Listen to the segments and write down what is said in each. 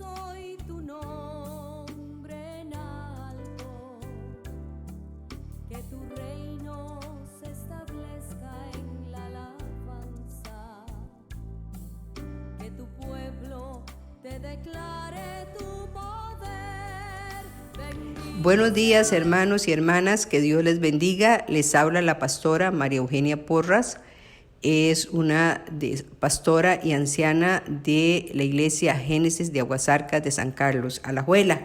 hoy tu nombre en alto, que tu reino se establezca en la alabanza, que tu pueblo te declare tu poder. Buenos días, hermanos y hermanas, que Dios les bendiga. Les habla la pastora María Eugenia Porras. Es una pastora y anciana de la iglesia Génesis de Aguasarcas de San Carlos, Alajuela.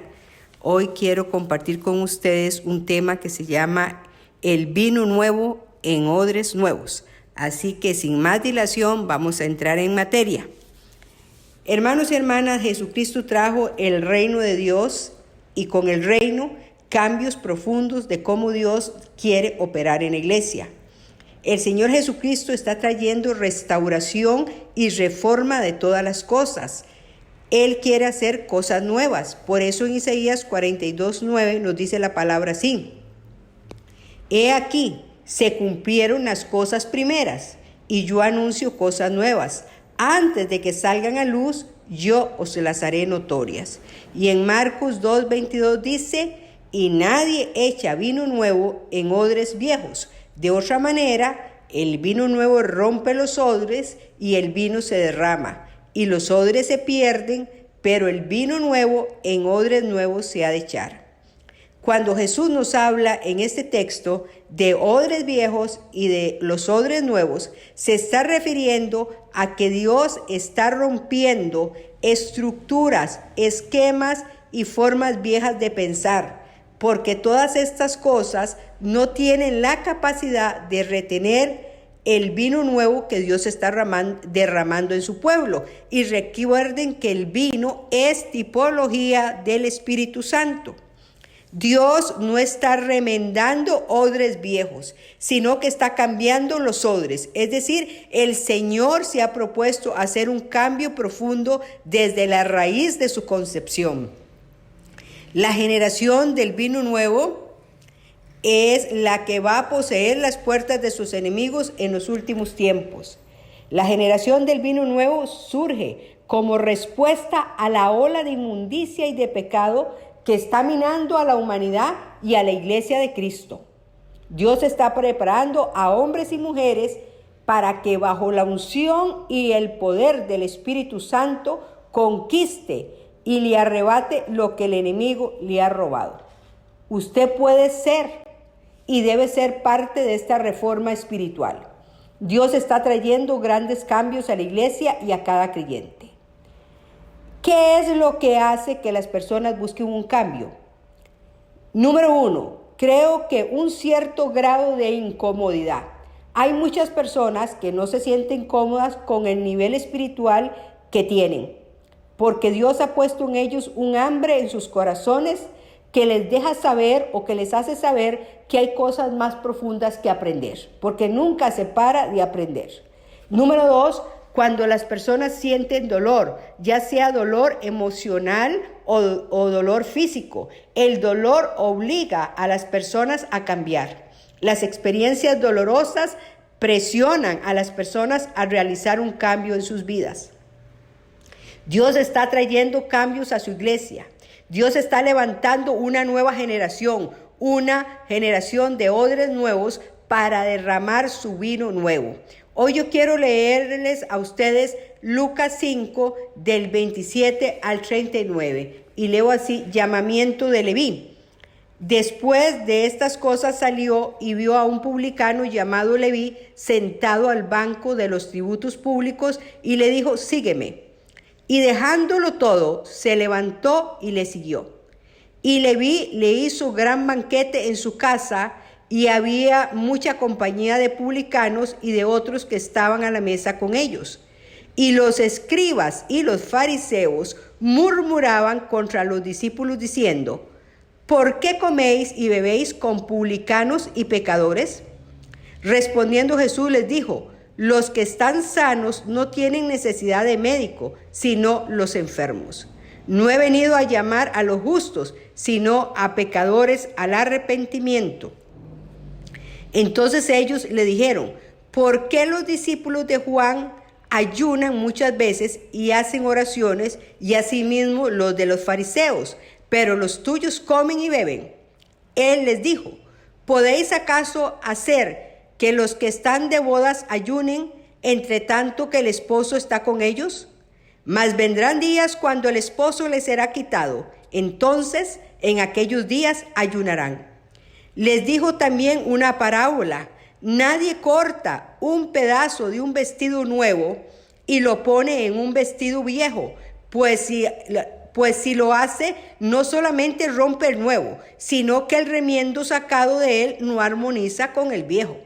Hoy quiero compartir con ustedes un tema que se llama el vino nuevo en odres nuevos. Así que sin más dilación vamos a entrar en materia. Hermanos y hermanas, Jesucristo trajo el reino de Dios y con el reino cambios profundos de cómo Dios quiere operar en la iglesia. El Señor Jesucristo está trayendo restauración y reforma de todas las cosas. Él quiere hacer cosas nuevas. Por eso en Isaías 42:9 nos dice la palabra así: He aquí, se cumplieron las cosas primeras, y yo anuncio cosas nuevas. Antes de que salgan a luz, yo os las haré notorias. Y en Marcos 2:22 dice: Y nadie echa vino nuevo en odres viejos. De otra manera, el vino nuevo rompe los odres y el vino se derrama, y los odres se pierden, pero el vino nuevo en odres nuevos se ha de echar. Cuando Jesús nos habla en este texto de odres viejos y de los odres nuevos, se está refiriendo a que Dios está rompiendo estructuras, esquemas y formas viejas de pensar, porque todas estas cosas no tienen la capacidad de retener el vino nuevo que Dios está derramando en su pueblo. Y recuerden que el vino es tipología del Espíritu Santo. Dios no está remendando odres viejos, sino que está cambiando los odres. Es decir, el Señor se ha propuesto hacer un cambio profundo desde la raíz de su concepción. La generación del vino nuevo es la que va a poseer las puertas de sus enemigos en los últimos tiempos. La generación del vino nuevo surge como respuesta a la ola de inmundicia y de pecado que está minando a la humanidad y a la iglesia de Cristo. Dios está preparando a hombres y mujeres para que bajo la unción y el poder del Espíritu Santo conquiste y le arrebate lo que el enemigo le ha robado. Usted puede ser y debe ser parte de esta reforma espiritual. Dios está trayendo grandes cambios a la iglesia y a cada creyente. ¿Qué es lo que hace que las personas busquen un cambio? Número 1, creo que un cierto grado de incomodidad. Hay muchas personas que no se sienten cómodas con el nivel espiritual que tienen, porque Dios ha puesto en ellos un hambre en sus corazones que les deja saber o que les hace saber que hay cosas más profundas que aprender, porque nunca se para de aprender. Número 2, cuando las personas sienten dolor, ya sea dolor emocional o dolor físico, el dolor obliga a las personas a cambiar. Las experiencias dolorosas presionan a las personas a realizar un cambio en sus vidas. Dios está trayendo cambios a su iglesia. Dios está levantando una nueva generación de odres nuevos para derramar su vino nuevo. Hoy yo quiero leerles a ustedes Lucas 5 del 27 al 39 y leo así: llamamiento de Leví. Después de estas cosas salió y vio a un publicano llamado Leví sentado al banco de los tributos públicos y le dijo: sígueme. Y dejándolo todo, se levantó y le siguió. Y Leví le hizo gran banquete en su casa, y había mucha compañía de publicanos y de otros que estaban a la mesa con ellos. Y los escribas y los fariseos murmuraban contra los discípulos diciendo: ¿por qué coméis y bebéis con publicanos y pecadores? Respondiendo Jesús les dijo: los que están sanos no tienen necesidad de médico, sino los enfermos. No he venido a llamar a los justos, sino a pecadores al arrepentimiento. Entonces ellos le dijeron: ¿por qué los discípulos de Juan ayunan muchas veces y hacen oraciones, y asimismo los de los fariseos, pero los tuyos comen y beben. Él les dijo: ¿podéis acaso hacer que los que están de bodas ayunen, entre tanto que el esposo está con ellos? Mas vendrán días cuando el esposo les será quitado, entonces en aquellos días ayunarán. Les dijo también una parábola: nadie corta un pedazo de un vestido nuevo y lo pone en un vestido viejo, pues si lo hace, no solamente rompe el nuevo, sino que el remiendo sacado de él no armoniza con el viejo.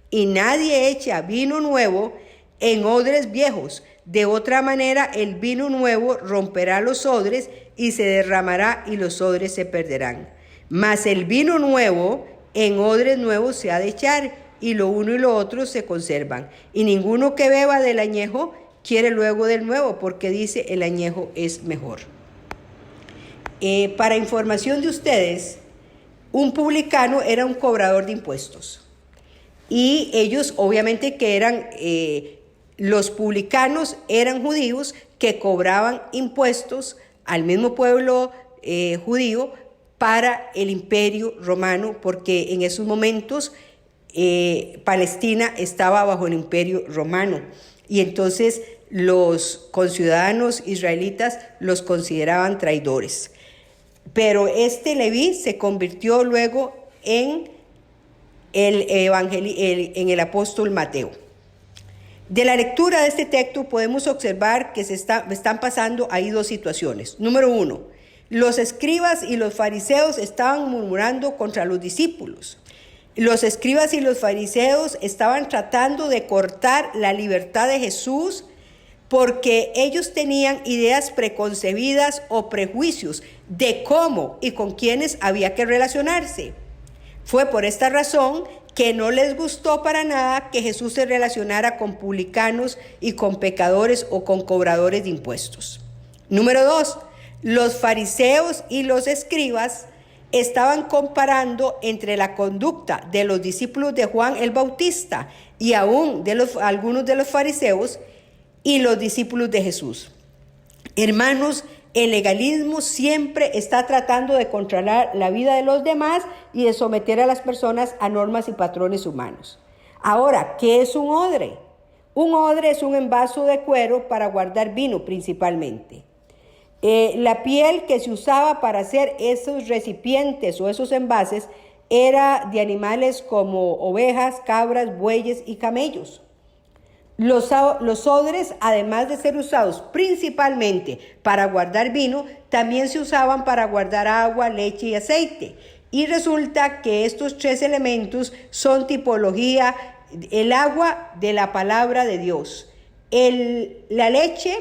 Y nadie echa vino nuevo en odres viejos. De otra manera, el vino nuevo romperá los odres y se derramará y los odres se perderán. Mas el vino nuevo en odres nuevos se ha de echar, y lo uno y lo otro se conservan. Y ninguno que beba del añejo quiere luego del nuevo, porque dice: el añejo es mejor. Para información de ustedes, un publicano era un cobrador de impuestos. Y ellos, obviamente que eran, los publicanos eran judíos que cobraban impuestos al mismo pueblo judío para el Imperio Romano, porque en esos momentos Palestina estaba bajo el Imperio Romano. Y entonces los conciudadanos israelitas los consideraban traidores. Pero este Leví se convirtió luego en el apóstol Mateo. De la lectura de este texto podemos observar que están pasando ahí dos situaciones. Número uno, los escribas y los fariseos estaban murmurando contra los discípulos. Los escribas y los fariseos estaban tratando de cortar la libertad de Jesús porque ellos tenían ideas preconcebidas o prejuicios de cómo y con quiénes había que relacionarse. Fue por esta razón que no les gustó para nada que Jesús se relacionara con publicanos y con pecadores o con cobradores de impuestos. Número 2, los fariseos y los escribas estaban comparando entre la conducta de los discípulos de Juan el Bautista y aún de algunos de los fariseos y los discípulos de Jesús. Hermanos, el legalismo siempre está tratando de controlar la vida de los demás y de someter a las personas a normas y patrones humanos. Ahora, ¿qué es un odre? Un odre es un envase de cuero para guardar vino principalmente. La piel que se usaba para hacer esos recipientes o esos envases era de animales como ovejas, cabras, bueyes y camellos. Los odres, además de ser usados principalmente para guardar vino, también se usaban para guardar agua, leche y aceite. Y resulta que estos tres elementos son tipología: el agua de la palabra de Dios, la leche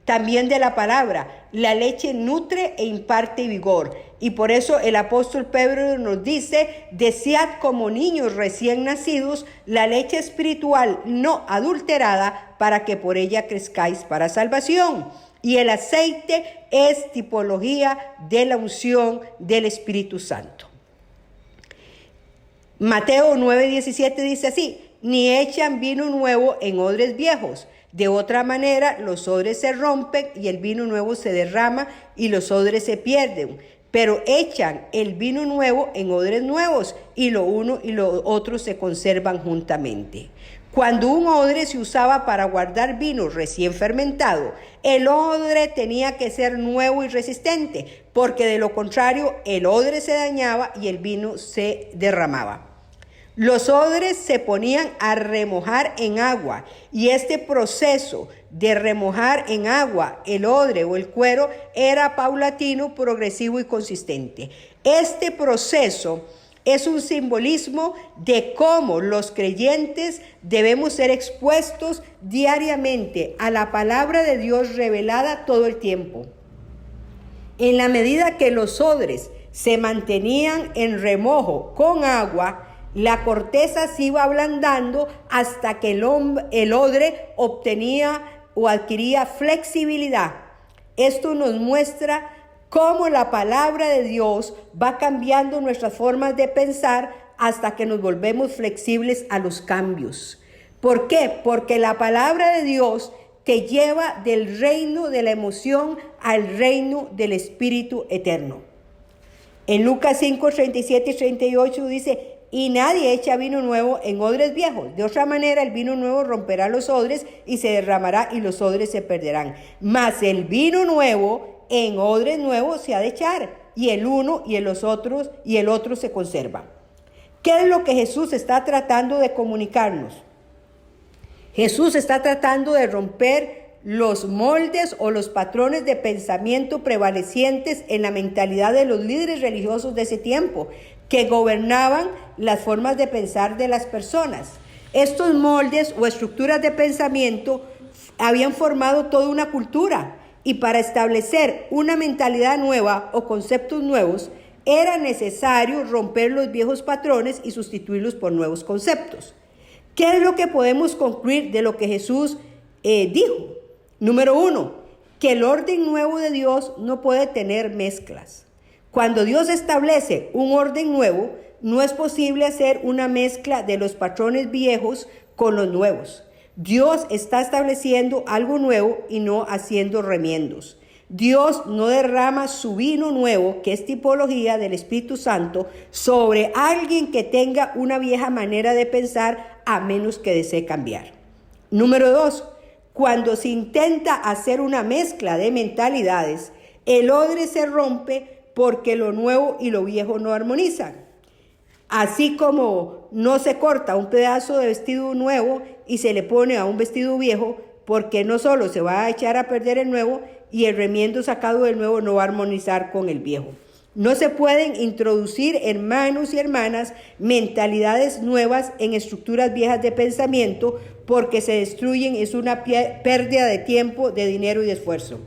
también de la palabra. La leche nutre e imparte vigor. Y por eso el apóstol Pedro nos dice: desead como niños recién nacidos la leche espiritual no adulterada, para que por ella crezcáis para salvación. Y el aceite es tipología de la unción del Espíritu Santo. Mateo 9:17 dice así: ni echan vino nuevo en odres viejos. De otra manera, los odres se rompen y el vino nuevo se derrama y los odres se pierden. Pero echan el vino nuevo en odres nuevos y lo uno y lo otro se conservan juntamente. Cuando un odre se usaba para guardar vino recién fermentado, el odre tenía que ser nuevo y resistente, porque de lo contrario el odre se dañaba y el vino se derramaba. Los odres se ponían a remojar en agua, y este proceso de remojar en agua el odre o el cuero era paulatino, progresivo y consistente. Este proceso es un simbolismo de cómo los creyentes debemos ser expuestos diariamente a la palabra de Dios revelada todo el tiempo. En la medida que los odres se mantenían en remojo con agua, la corteza se iba ablandando hasta que el odre obtenía o adquiría flexibilidad. Esto nos muestra cómo la palabra de Dios va cambiando nuestras formas de pensar hasta que nos volvemos flexibles a los cambios. ¿Por qué? Porque la palabra de Dios te lleva del reino de la emoción al reino del espíritu eterno. En Lucas 5, 37 y 38 dice, y nadie echa vino nuevo en odres viejos. De otra manera, el vino nuevo romperá los odres y se derramará y los odres se perderán. Mas el vino nuevo en odres nuevos se ha de echar, y el uno y el otro se conserva. ¿Qué es lo que Jesús está tratando de comunicarnos? Jesús está tratando de romper los moldes o los patrones de pensamiento prevalecientes en la mentalidad de los líderes religiosos de ese tiempo, que gobernaban las formas de pensar de las personas. Estos moldes o estructuras de pensamiento habían formado toda una cultura, y para establecer una mentalidad nueva o conceptos nuevos, era necesario romper los viejos patrones y sustituirlos por nuevos conceptos. ¿Qué es lo que podemos concluir de lo que Jesús dijo? Número 1, que el orden nuevo de Dios no puede tener mezclas. Cuando Dios establece un orden nuevo, no es posible hacer una mezcla de los patrones viejos con los nuevos. Dios está estableciendo algo nuevo y no haciendo remiendos. Dios no derrama su vino nuevo, que es tipología del Espíritu Santo, sobre alguien que tenga una vieja manera de pensar, a menos que desee cambiar. Número 2, cuando se intenta hacer una mezcla de mentalidades, el odre se rompe porque lo nuevo y lo viejo no armonizan. Así como no se corta un pedazo de vestido nuevo y se le pone a un vestido viejo, porque no solo se va a echar a perder el nuevo y el remiendo sacado del nuevo no va a armonizar con el viejo. No se pueden introducir, hermanos y hermanas, mentalidades nuevas en estructuras viejas de pensamiento, porque se destruyen, es una pérdida de tiempo, de dinero y de esfuerzo.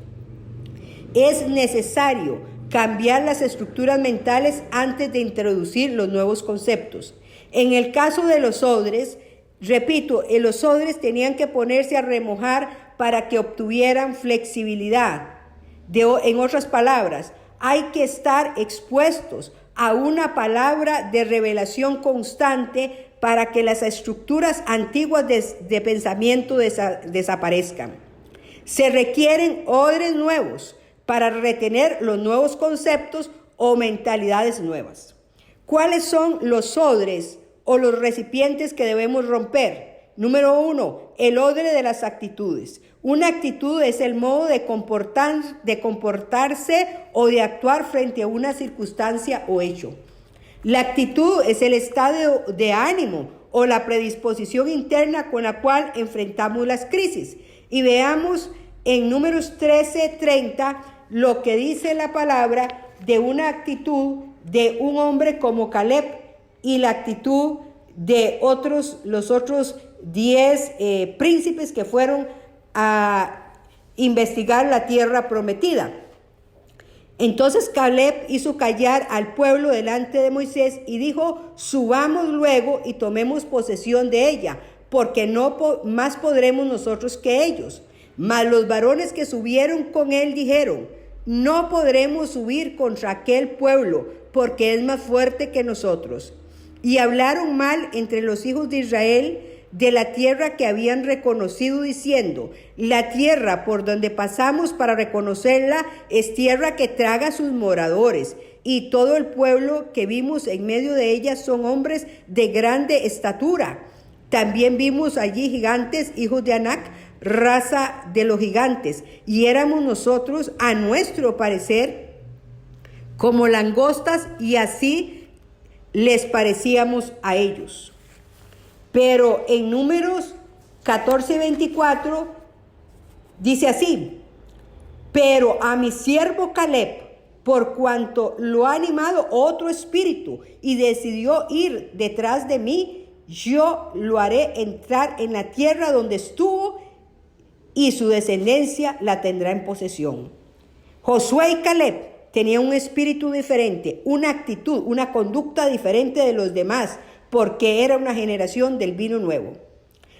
Es necesario cambiar las estructuras mentales antes de introducir los nuevos conceptos. En el caso de los odres, repito, los odres tenían que ponerse a remojar para que obtuvieran flexibilidad. En otras palabras, hay que estar expuestos a una palabra de revelación constante para que las estructuras antiguas de pensamiento desaparezcan. Se requieren odres nuevos para retener los nuevos conceptos o mentalidades nuevas. ¿Cuáles son los odres o los recipientes que debemos romper? Número 1, el odre de las actitudes. Una actitud es el modo de comportarse o de actuar frente a una circunstancia o hecho. La actitud es el estado de ánimo o la predisposición interna con la cual enfrentamos las crisis. Y veamos en Números 13:30 lo que dice la palabra de una actitud de un hombre como Caleb y la actitud de los otros 10 príncipes que fueron a investigar la tierra prometida. Entonces Caleb hizo callar al pueblo delante de Moisés y dijo: subamos luego y tomemos posesión de ella, porque no más podremos nosotros que ellos. Mas los varones que subieron con él dijeron: no podremos subir contra aquel pueblo, porque es más fuerte que nosotros. Y hablaron mal entre los hijos de Israel de la tierra que habían reconocido, diciendo: la tierra por donde pasamos para reconocerla es tierra que traga a sus moradores, y todo el pueblo que vimos en medio de ella son hombres de grande estatura. También vimos allí gigantes, hijos de Anac, raza de los gigantes, y éramos nosotros, a nuestro parecer, como langostas, y así les parecíamos a ellos. Pero en Números 14:24 dice así: pero a mi siervo Caleb, por cuanto lo ha animado otro espíritu y decidió ir detrás de mí, yo lo haré entrar en la tierra donde estuvo, y su descendencia la tendrá en posesión. Josué y Caleb tenían un espíritu diferente, una actitud, una conducta diferente de los demás, porque era una generación del vino nuevo.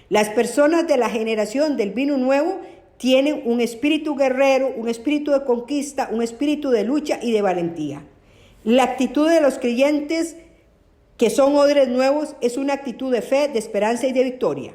Las personas de la generación del vino nuevo tienen un espíritu guerrero, un espíritu de conquista, un espíritu de lucha y de valentía. La actitud de los creyentes, que son odres nuevos, es una actitud de fe, de esperanza y de victoria.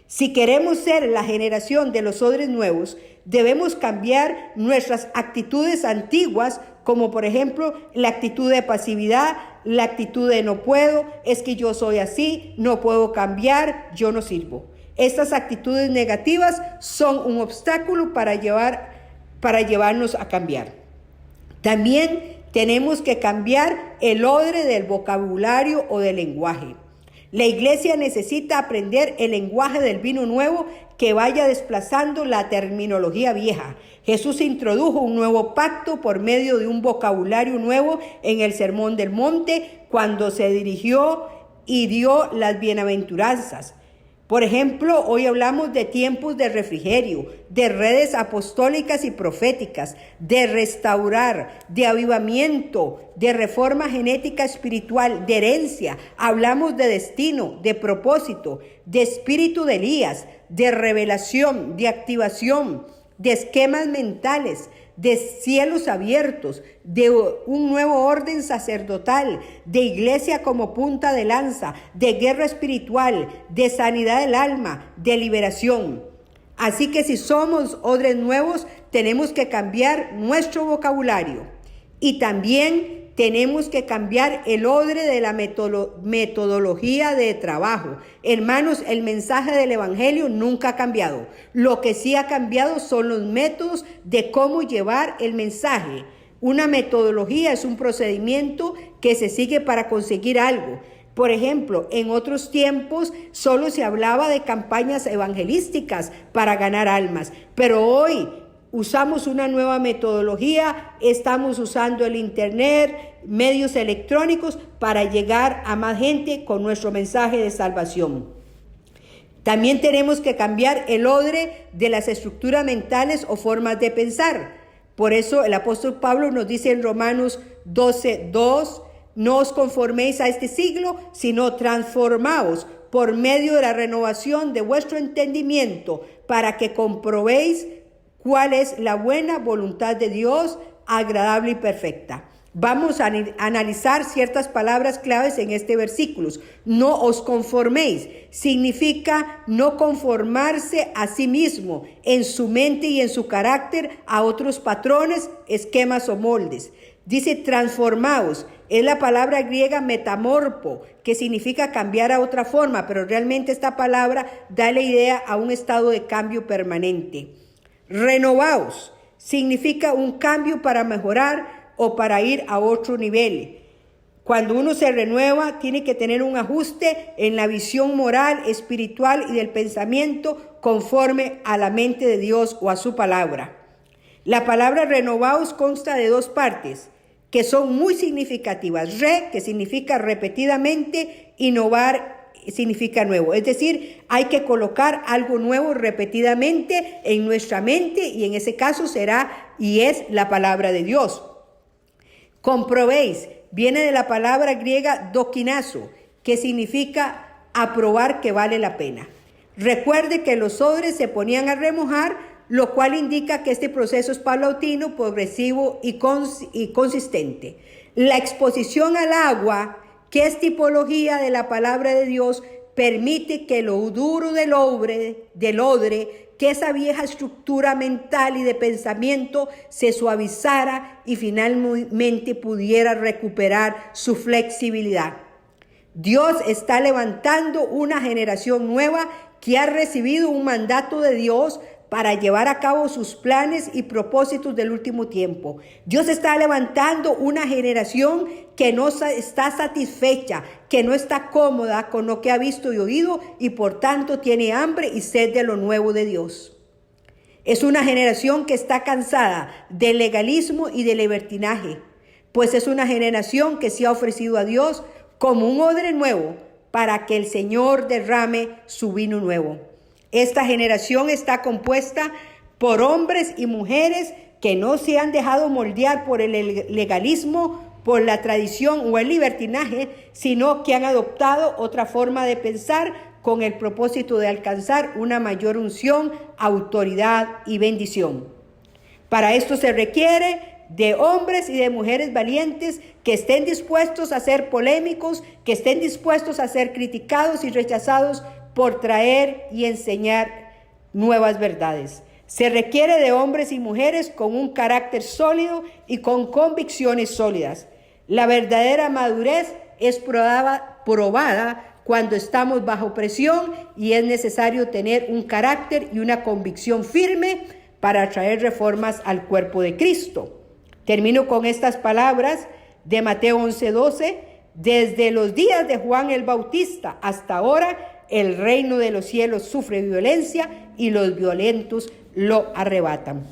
Si queremos ser la generación de los odres nuevos, debemos cambiar nuestras actitudes antiguas, como por ejemplo la actitud de pasividad, la actitud de no puedo, es que yo soy así, no puedo cambiar, yo no sirvo. Estas actitudes negativas son un obstáculo para llevarnos a cambiar. También tenemos que cambiar el odre del vocabulario o del lenguaje. La iglesia necesita aprender el lenguaje del vino nuevo que vaya desplazando la terminología vieja. Jesús introdujo un nuevo pacto por medio de un vocabulario nuevo en el Sermón del Monte cuando se dirigió y dio las bienaventuranzas. Por ejemplo, hoy hablamos de tiempos de refrigerio, de redes apostólicas y proféticas, de restaurar, de avivamiento, de reforma genética espiritual, de herencia. Hablamos de destino, de propósito, de espíritu de Elías, de revelación, de activación, de esquemas mentales, de cielos abiertos, de un nuevo orden sacerdotal, de iglesia como punta de lanza, de guerra espiritual, de sanidad del alma, de liberación. Así que si somos odres nuevos, tenemos que cambiar nuestro vocabulario y también tenemos que cambiar el odre de la metodología de trabajo. Hermanos, el mensaje del evangelio nunca ha cambiado. Lo que sí ha cambiado son los métodos de cómo llevar el mensaje. Una metodología es un procedimiento que se sigue para conseguir algo. Por ejemplo, en otros tiempos solo se hablaba de campañas evangelísticas para ganar almas, pero hoy usamos una nueva metodología, estamos usando el internet, medios electrónicos para llegar a más gente con nuestro mensaje de salvación. También tenemos que cambiar el odre de las estructuras mentales o formas de pensar. Por eso el apóstol Pablo nos dice en Romanos 12:2, no os conforméis a este siglo, sino transformaos por medio de la renovación de vuestro entendimiento, para que comprobéis cuál es la buena voluntad de Dios, agradable y perfecta. Vamos a analizar ciertas palabras claves en este versículo. No os conforméis significa no conformarse a sí mismo en su mente y en su carácter a otros patrones, esquemas o moldes. Dice transformaos, es la palabra griega metamorpo, que significa cambiar a otra forma, pero realmente esta palabra da la idea a un estado de cambio permanente. Renovaos significa un cambio para mejorar o para ir a otro nivel. Cuando uno se renueva, tiene que tener un ajuste en la visión moral, espiritual y del pensamiento conforme a la mente de Dios o a su palabra. La palabra renovaos consta de dos partes que son muy significativas. Re, que significa repetidamente, innovar significa nuevo. Es decir, hay que colocar algo nuevo repetidamente en nuestra mente y en ese caso será y es la palabra de Dios. Comprobéis, viene de la palabra griega dokinazo, que significa aprobar que vale la pena. Recuerde que los odres se ponían a remojar, lo cual indica que este proceso es paulatino, progresivo y consistente. La exposición al agua, que es tipología de la palabra de Dios, permite que lo duro del odre, que esa vieja estructura mental y de pensamiento se suavizara y finalmente pudiera recuperar su flexibilidad. Dios está levantando una generación nueva que ha recibido un mandato de Dios para llevar a cabo sus planes y propósitos del último tiempo. Dios está levantando una generación que no está satisfecha, que no está cómoda con lo que ha visto y oído y por tanto tiene hambre y sed de lo nuevo de Dios. Es una generación que está cansada del legalismo y del libertinaje, pues es una generación que se ha ofrecido a Dios como un odre nuevo para que el Señor derrame su vino nuevo. Esta generación está compuesta por hombres y mujeres que no se han dejado moldear por el legalismo, por la tradición o el libertinaje, sino que han adoptado otra forma de pensar con el propósito de alcanzar una mayor unción, autoridad y bendición. Para esto se requiere de hombres y de mujeres valientes que estén dispuestos a ser polémicos, que estén dispuestos a ser criticados y rechazados, por traer y enseñar nuevas verdades. Se requiere de hombres y mujeres con un carácter sólido y con convicciones sólidas. La verdadera madurez es probada cuando estamos bajo presión y es necesario tener un carácter y una convicción firme para traer reformas al cuerpo de Cristo. Termino con estas palabras de Mateo 11:12. Desde los días de Juan el Bautista hasta ahora, el reino de los cielos sufre violencia y los violentos lo arrebatan.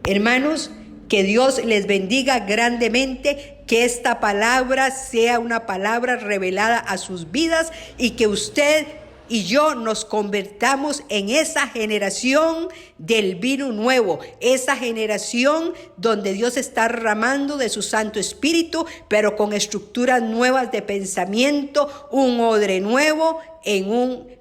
Hermanos, que Dios les bendiga grandemente, que esta palabra sea una palabra revelada a sus vidas y que usted y yo nos convertamos en esa generación del vino nuevo, esa generación donde Dios está derramando de su Santo Espíritu, pero con estructuras nuevas de pensamiento, un odre nuevo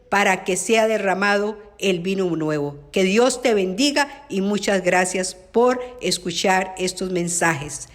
para que sea derramado el vino nuevo. Que Dios te bendiga y muchas gracias por escuchar estos mensajes.